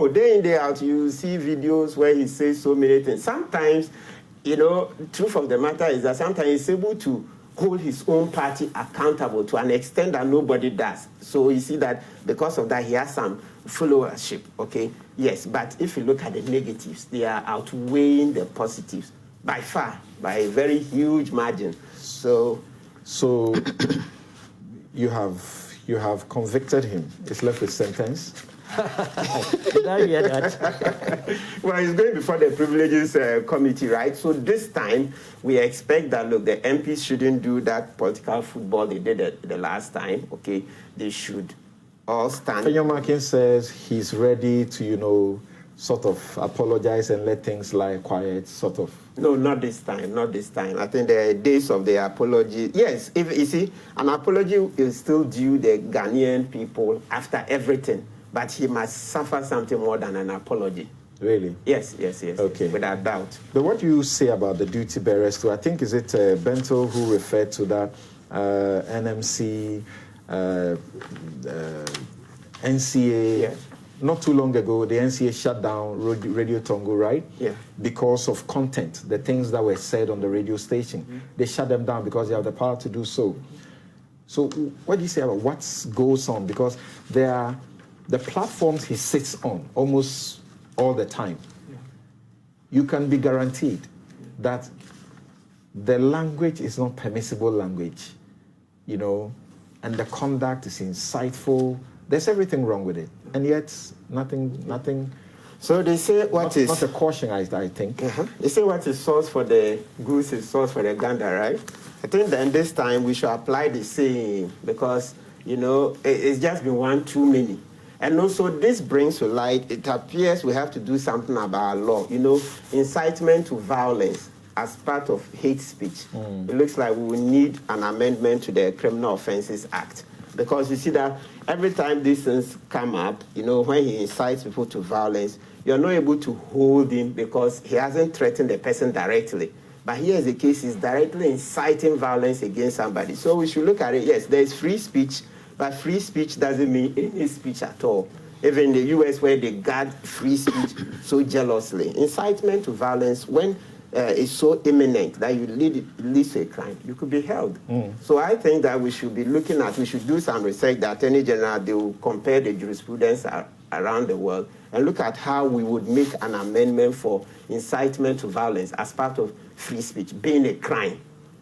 Oh, day in, day out, you see videos where he says so many things. Sometimes, truth of the matter is that sometimes he's able to hold his own party accountable to an extent that nobody does. So you see that because of that, he has some followership, okay? Yes, but if you look at the negatives, they are outweighing the positives by far, by a very huge margin. So you have convicted him. It's left with sentence. Did I hear that? Well, it's going before the privileges committee, right? So this time, we expect that, look, the MPs shouldn't do that political football they did the last time, okay? They should all stand. Fenyomakin says he's ready to, sort of apologize and let things lie quiet, sort of. No, not this time, not this time. I think the days of the apology, yes, if you see, an apology is still due the Ghanaian people after everything. But he must suffer something more than an apology. Really? Yes. Okay. Without doubt. But what do you say about the duty bearers too? I think, is it Bento who referred to that NMC, NCA? Yes. Not too long ago, the NCA shut down Radio Tongo, right? Yeah. Because of content, the things that were said on the radio station. Mm-hmm. They shut them down because they have the power to do so. So what do you say about what goes on? Because there are the platforms he sits on almost all the time. Yeah. You can be guaranteed that the language is not permissible language, and the conduct is insightful. There's everything wrong with it. And yet, nothing. So they say not a caution, I think. Uh-huh. They say what is sauce for the goose is sauce for the gander, right? I think that this time we should apply the same because, it's just been one too many. And also, this brings to light, it appears we have to do something about our law. Incitement to violence as part of hate speech. It looks like we will need an amendment to the Criminal Offences Act. Because you see that every time these things come up, when he incites people to violence, you're not able to hold him because he hasn't threatened the person directly. But here is the case, he's directly inciting violence against somebody. So we should look at it, yes, there's free speech, but free speech doesn't mean any speech at all. Even in the US where they guard free speech so jealously. Incitement to violence, when it's so imminent that you lead to a crime, you could be held. So I think that we should do some research. The Attorney General, they will compare the jurisprudence around the world and look at how we would make an amendment for incitement to violence as part of free speech, being a crime.